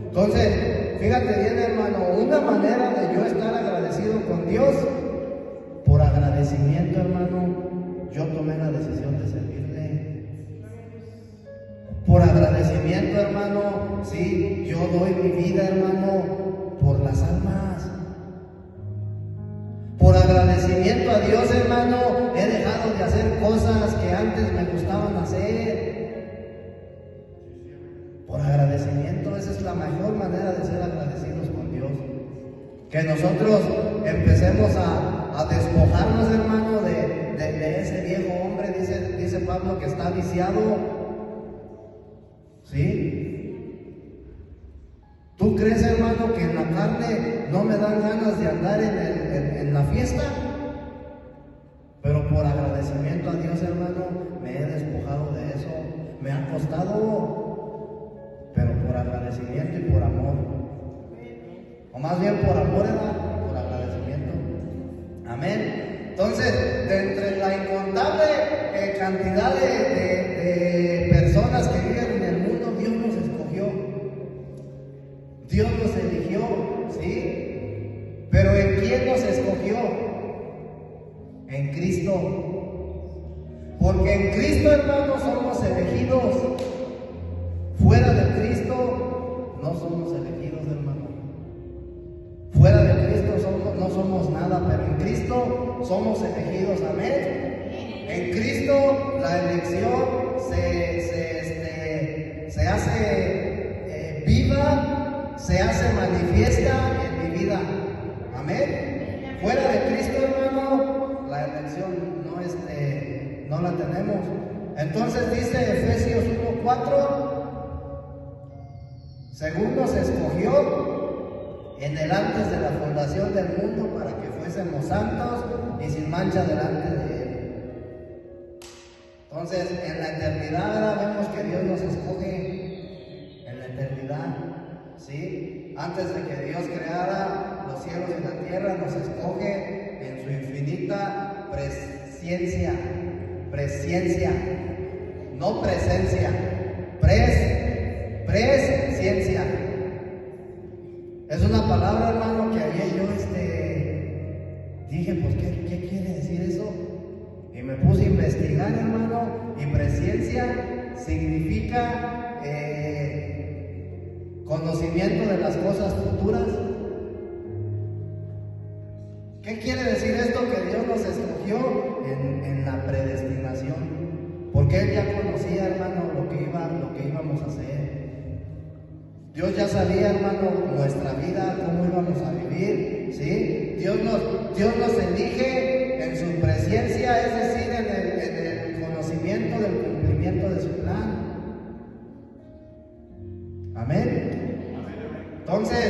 Entonces, fíjate bien, hermano, una manera de yo estar agradecido con Dios, por agradecimiento, hermano, yo tomé la decisión de servirle. Por agradecimiento, hermano, sí, yo doy mi vida, hermano, por las almas. Por agradecimiento a Dios, hermano, he dejado de hacer cosas que antes me gustaban hacer. Por agradecimiento, esa es la mejor manera de ser agradecidos con Dios. Que nosotros empecemos a despojarnos, hermano, de ese viejo hombre, dice Pablo, que está viciado. ¿Sí? ¿Tú crees, hermano, que en la carne no me dan ganas de andar en la fiesta? Pero por agradecimiento a Dios, hermano, me he despojado de eso. Me ha costado, pero por agradecimiento y por amor. O más bien por amor, hermano, por agradecimiento. Amén. Entonces, de entre la incontable cantidad de personas que viven en el mundo, Dios nos escogió. Dios nos eligió, ¿sí? Pero ¿en quién nos escogió? En Cristo. Porque en Cristo, hermanos, somos elegidos. Fuera de Cristo no somos elegidos, hermano. Fuera de Cristo no somos nada, pero en Cristo somos elegidos, amén. En Cristo la elección se hace viva, se hace manifiesta en mi vida, amén. Fuera de Cristo, hermano, la elección no la tenemos. Entonces dice Efesios 1:4, según nos escogió en el antes de la fundación del mundo para que fuésemos santos y sin mancha delante de Él. Entonces, en la eternidad vemos que Dios nos escoge en la eternidad, ¿sí? Antes de que Dios creara los cielos y la tierra, nos escoge en su infinita presciencia, no presencia, presciencia. Es una palabra, hermano, que ayer yo dije, pues, ¿qué quiere decir eso? Y me puse a investigar, hermano, y presciencia significa conocimiento de las cosas futuras. ¿Qué quiere decir esto? Que Dios nos escogió en la predestinación, porque Él ya conocía, hermano, lo que íbamos a hacer. Dios ya sabía, hermano, nuestra vida, cómo íbamos a vivir, ¿sí? Dios nos elige en su presencia, es decir, en el conocimiento del cumplimiento de su plan. Amén. Entonces,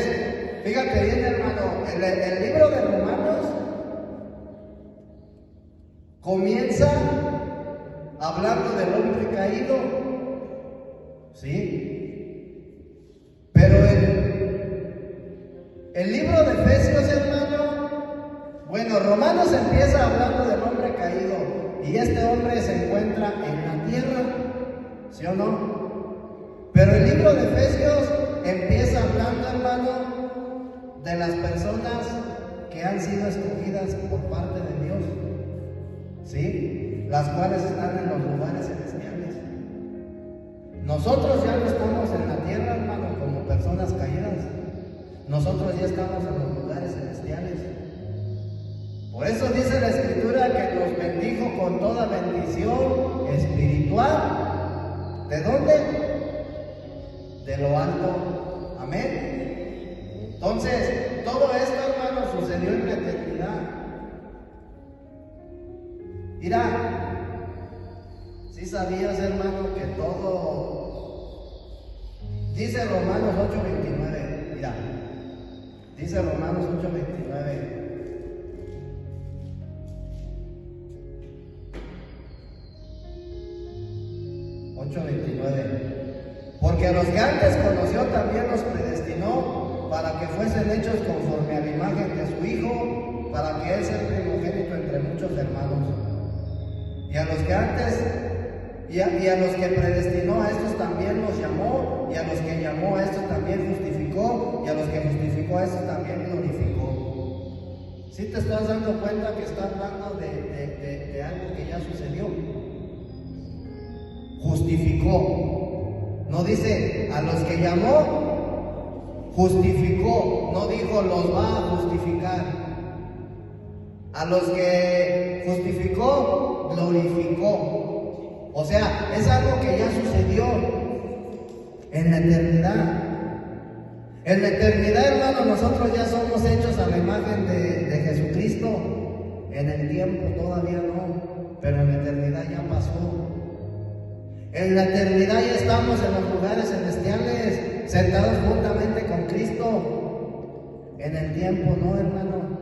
fíjate bien, hermano, el libro de Romanos comienza hablando del hombre caído, ¿sí? Pero el libro de Efesios, hermano, bueno, Romanos empieza hablando del hombre caído, y este hombre se encuentra en la tierra, ¿sí o no? Pero el libro de Efesios empieza hablando, hermano, de las personas que han sido escogidas por parte de Dios, ¿sí? Las cuales están en los lugares celestiales. Nosotros ya no estamos en la tierra, hermano, como personas caídas. Nosotros ya estamos en los lugares celestiales. Por eso dice la Escritura que nos bendijo con toda bendición espiritual. ¿De dónde? De lo alto. Amén. Entonces, todo esto, hermano, sucedió en la eternidad. Mira, si sabías, hermano, que todo... Dice Romanos 8:29, mira, dice Romanos 8:29. Porque a los que antes conoció también los predestinó para que fuesen hechos conforme a la imagen de su Hijo, para que Él sea el primogénito entre muchos hermanos. Y a los que antes, y a los que predestinó, a estos también los llamó, y a los que llamó, a estos también justificó, y a los que justificó, a estos también glorificó. ¿Sí te estás dando cuenta que está hablando de algo que ya sucedió? Justificó. No dice a los que llamó, justificó, no dijo los va a justificar. A los que justificó, glorificó. O sea, es algo que ya sucedió en la eternidad. En la eternidad, hermano, nosotros ya somos hechos a la imagen de Jesucristo. En el tiempo todavía no, pero en la eternidad ya pasó. En la eternidad ya estamos en los lugares celestiales, sentados juntamente con Cristo. En el tiempo no, hermano.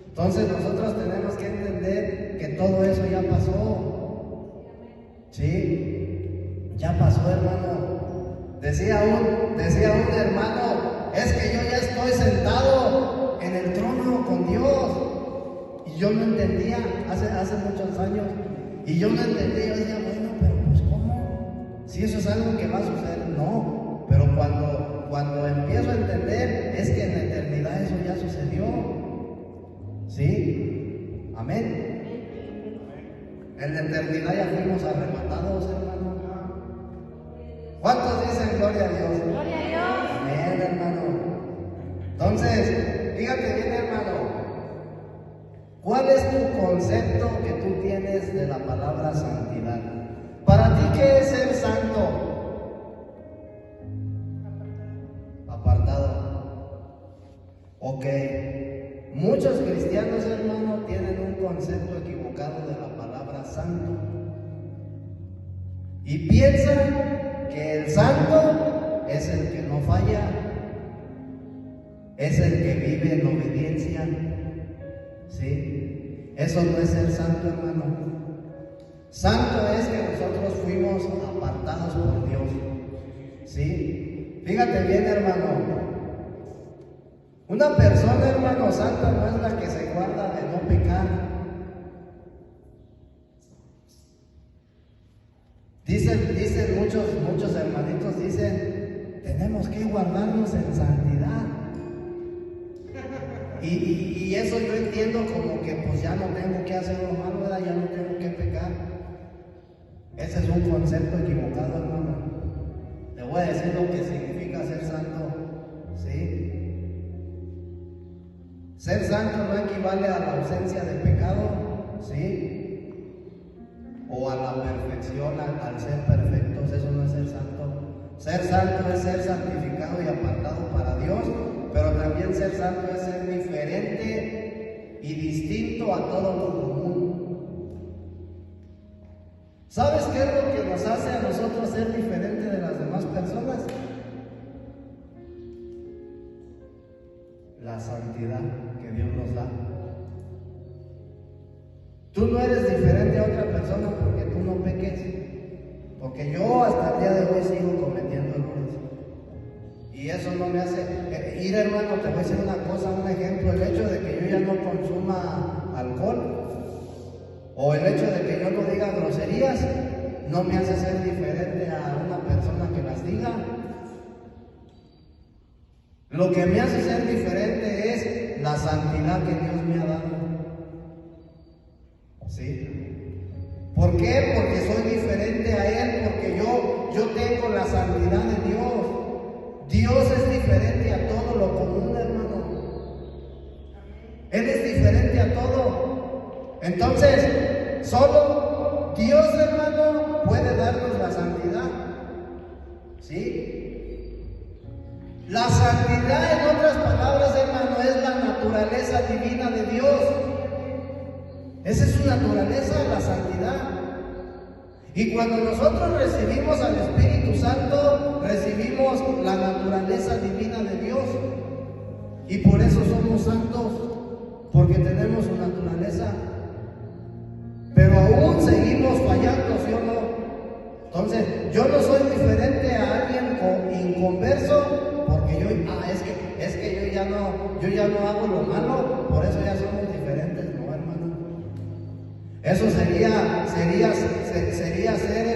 Entonces nosotros tenemos que entender que todo eso ya pasó. ¿Sí? Ya pasó, hermano. Decía un hermano, es que yo ya estoy sentado en el trono con Dios. Y yo no entendía, hace muchos años, y yo no entendía, yo decía, bueno, pero pues ¿cómo? Si eso es algo que va a suceder, no. Pero cuando empiezo a entender, es que en la eternidad eso ya sucedió. ¿Sí? Amén. En la eternidad ya fuimos arrebatados, hermano. ¿Cuántos dicen gloria a Dios? Gloria a Dios. Amén, hermano. Entonces, fíjate bien, hermano. ¿Cuál es tu concepto que tú tienes de la palabra santidad? Para ti, ¿qué es ser santo? Apartado. Ok. Muchos cristianos, hermano, tienen un concepto equivocado de la palabra santo. Y piensan que el santo es el que no falla, es el que vive en obediencia. ¿Sí? Eso no es ser santo, hermano. Santo es que nosotros fuimos apartados por Dios. ¿Sí? Fíjate bien, hermano. Una persona, hermano, santa no es la que se guarda de no pecar. Dicen muchos hermanitos, dicen, tenemos que guardarnos en santidad. Y eso yo entiendo como que pues ya no tengo que hacer lo malo, ¿verdad? Ya no tengo que pecar. Ese es un concepto equivocado, hermano. Te voy a decir lo que significa ser santo. ¿Sí? Ser santo no equivale a la ausencia de pecado, ¿sí? O a la perfección, al ser perfectos, eso no es ser santo. Ser santo es ser santificado y apartado para Dios, pero también ser santo es ser diferente y distinto a todo lo común. ¿Sabes qué es lo que nos hace a nosotros ser diferente de las demás personas? La santidad que Dios nos da. Tú no eres diferente a otra persona porque tú no peques, porque yo hasta el día de hoy sigo cometiendo errores y eso no me hace ir, hermano. Te voy a decir una cosa, un ejemplo: el hecho de que yo ya no consuma alcohol o el hecho de que yo no diga groserías no me hace ser diferente a una persona que las diga. Lo que me hace ser diferente es la santidad que Dios me ha dado. ¿Sí? ¿Por qué? Porque soy diferente a Él, porque yo tengo la santidad de Dios. Dios es diferente a todo lo común, hermano. Él es diferente a todo. Entonces, solo Dios, hermano, puede darnos la santidad. ¿Sí? La santidad, en otras palabras, hermano, es la naturaleza divina de Dios. Esa es su naturaleza, la santidad. Y cuando nosotros recibimos al Espíritu Santo, recibimos la naturaleza divina de Dios. Y por eso somos santos, porque tenemos su naturaleza. Pero aún seguimos fallando, ¿sí o no? Entonces, yo no soy diferente a alguien inconverso, porque es que yo ya no hago lo malo, por eso ya somos diferentes, no, hermano. Eso sería ser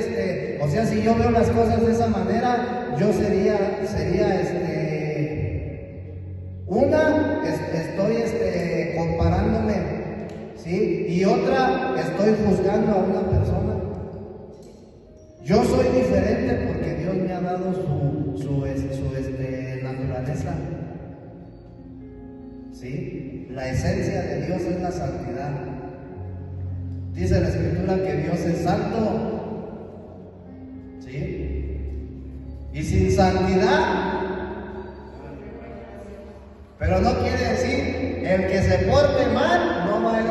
o sea, si yo veo las cosas de esa manera, yo sería estoy comparándome, ¿sí? Y otra, estoy juzgando a una persona. Yo soy diferente porque Dios me ha dado su naturaleza. ¿Sí? La esencia de Dios es la santidad. Dice la Escritura que Dios es santo. ¿Sí? Y sin santidad. Pero no quiere decir el que se porte mal no va a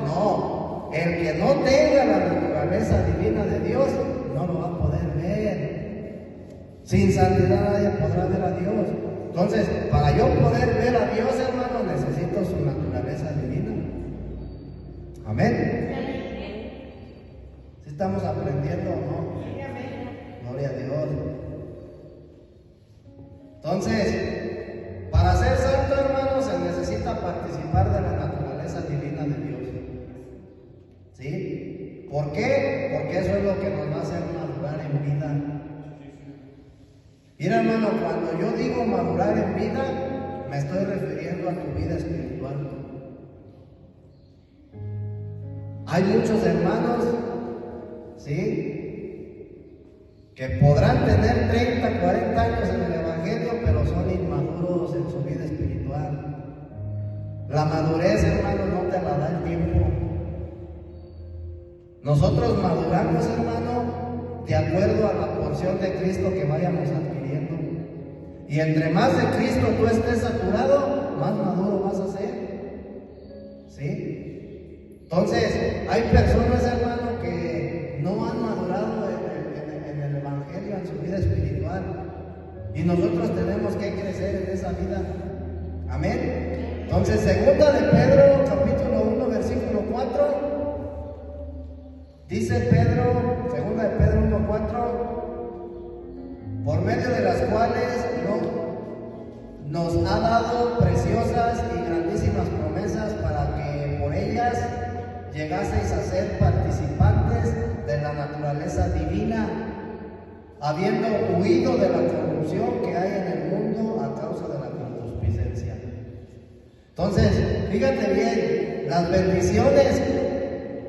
no. El que no tenga la naturaleza divina de Dios no lo va a poder ver. Sin santidad nadie podrá ver a Dios. Entonces, para yo poder ver a Dios, hermano, necesito su naturaleza divina. Amén. ¿Sí estamos aprendiendo o no? Gloria a Dios. Entonces, para ser santo, hermano, se necesita participar de la naturaleza divina de Dios. ¿Sí? ¿Por qué? Porque eso es lo que nos va a hacer madurar en vida. Mira, hermano, cuando yo digo madurar en vida, me estoy refiriendo a tu vida espiritual. Hay muchos hermanos, ¿sí?, que podrán tener 30, 40 años en el Evangelio, pero son inmaduros en su vida espiritual. La madurez, hermano, no te la da el tiempo. Nosotros maduramos, hermano, de acuerdo a la porción de Cristo que vayamos adquiriendo. Y entre más de Cristo tú estés saturado, más maduro vas a ser. ¿Sí? Entonces, hay personas, hermano, que no han madurado en el Evangelio, en su vida espiritual. Y nosotros tenemos que crecer en esa vida. Amén. Entonces, segunda de Pedro, capítulo 1, versículo 4. Dice Pedro, segunda de Pedro 1:4, por medio de las cuales nos ha dado preciosas y grandísimas promesas para que por ellas llegaseis a ser participantes de la naturaleza divina, habiendo huido de la corrupción que hay en el mundo a causa de la concupiscencia. Entonces, fíjate bien, las bendiciones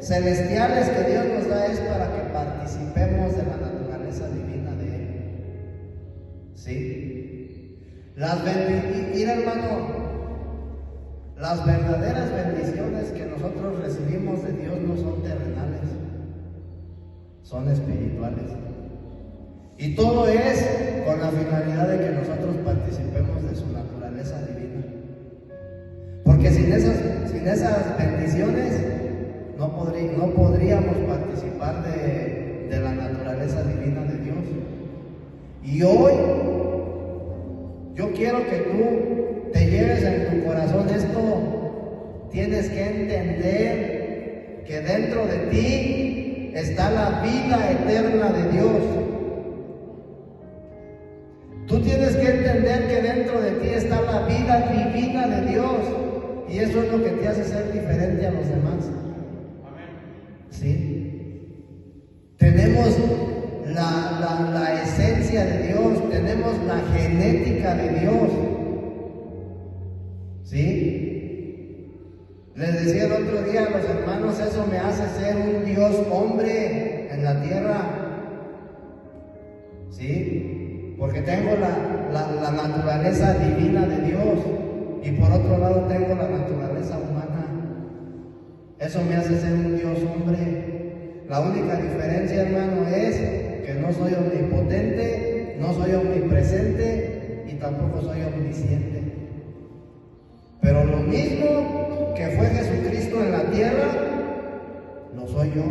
celestiales que Dios nos da es para que participemos de la naturaleza divina de Él. ¿Sí? Mira, hermano, las verdaderas bendiciones que nosotros recibimos de Dios no son terrenales, son espirituales. Y todo es con la finalidad de que nosotros participemos de su naturaleza divina. Porque sin esas bendiciones no podríamos participar de la naturaleza divina de Dios. Y hoy yo quiero que tú te lleves en tu corazón esto. Tienes que entender que dentro de ti está la vida eterna de Dios. Tú tienes que entender que dentro de ti está la vida divina de Dios. Y eso es lo que te hace ser diferente a los demás. ¿Sí? Tenemos la esencia de Dios, tenemos la genética de Dios. ¿Sí? Les decía el otro día a los hermanos, eso me hace ser un Dios hombre en la tierra. ¿Sí? Porque tengo la naturaleza divina de Dios y por otro lado tengo la naturaleza humana. Eso me hace ser un Dios hombre. La única diferencia, hermano, es que no soy omnipotente, no soy omnipresente y tampoco soy omnisciente. Pero lo mismo que fue Jesucristo en la tierra, lo soy yo.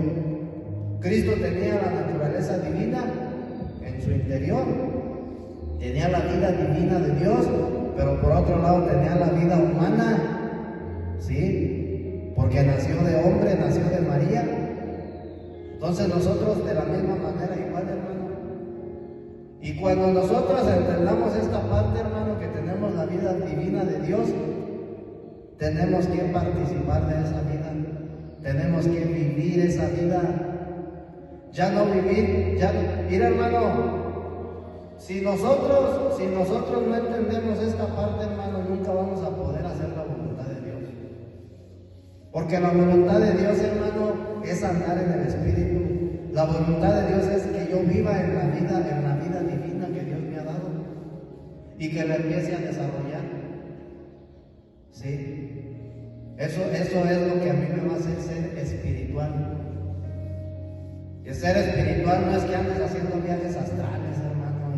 Cristo tenía la naturaleza divina en su interior, tenía la vida divina de Dios, pero por otro lado tenía la vida humana, ¿sí? Porque nació de hombre, nació de María. Entonces nosotros de la misma manera igual, hermano. Y cuando nosotros entendamos esta parte, hermano, que tenemos la vida divina de Dios, tenemos que participar de esa vida. Tenemos que vivir esa vida. Ya no vivir, mira, hermano, si nosotros no entendemos esta parte, hermano, nunca vamos a poder hacer la voluntad de Dios. Porque la voluntad de Dios, hermano, es andar en el Espíritu. La voluntad de Dios es que yo viva en la vida divina que Dios me ha dado y que la empiece a desarrollar. Sí, eso es lo que a mí me va a hacer ser espiritual. Y ser espiritual no es que andes haciendo viajes astrales, hermano,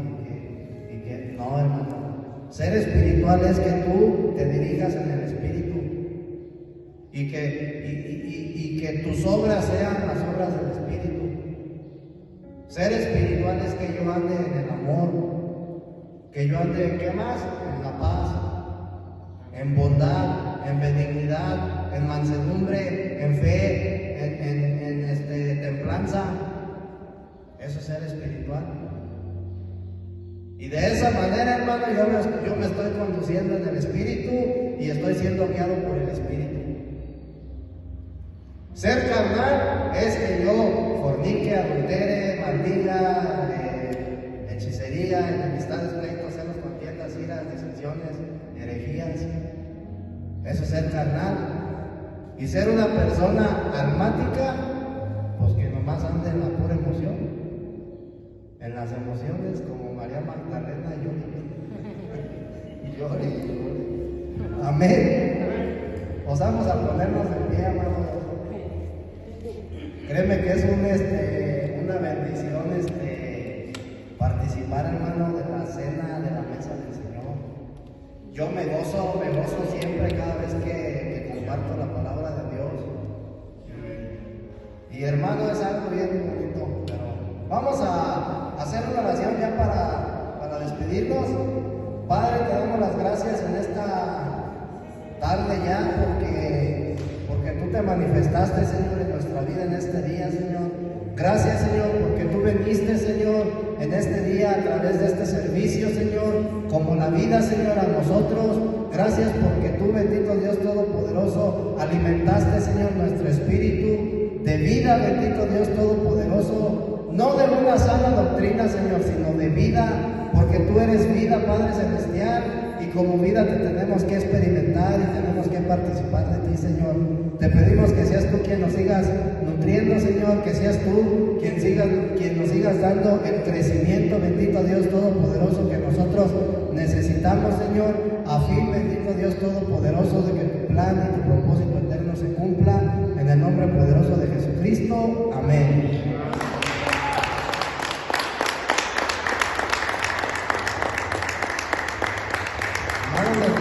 y que no, hermano. Ser espiritual es que tú te dirijas en el Espíritu y que tus obras sean las obras del Espíritu. Ser espiritual es que yo ande en el amor, que yo ande, ¿qué más? En la paz, en bondad, en benignidad, en mansedumbre, en fe, en templanza. Eso es ser espiritual. Y de esa manera, hermano, yo me estoy conduciendo en el Espíritu y estoy siendo guiado por el Espíritu. Ser carnal es que yo fornique, adultere, maldiga, hechicería, enemistades, pleitos, celos, contiendas, iras, disensiones, herejías. Eso es ser carnal. Y ser una persona almática, pues que nomás ande en la pura emoción, en las emociones, como María Magdalena y llore. Amén. Os vamos a ponernos de pie, amados. Créeme que es una bendición participar, hermano, de la cena, de la mesa del Señor. Yo me gozo siempre cada vez que comparto la palabra de Dios. Y hermano, es algo bien bonito. Pero vamos a hacer una oración ya para despedirnos. Padre, te damos las gracias en esta tarde ya porque tú te manifestaste, Señor, en nuestra vida en este día, Señor. Gracias, Señor, porque tú veniste, Señor, en este día a través de este servicio, Señor, como la vida, Señor, a nosotros. Gracias porque tú, bendito Dios Todopoderoso, alimentaste, Señor, nuestro espíritu de vida, bendito Dios Todopoderoso, no de una sana doctrina, Señor, sino de vida, porque tú eres vida, Padre Celestial, y como vida te tenemos que experimentar y tenemos que participar de ti, Señor. Te pedimos que seas tú quien nos sigas nutriendo, Señor, que seas tú quien nos sigas dando el crecimiento, bendito Dios Todopoderoso, que nosotros necesitamos, Señor, a fin, bendito Dios Todopoderoso, de que tu plan y tu propósito eterno se cumpla, en el nombre poderoso de Jesucristo. Amén. Hermanos,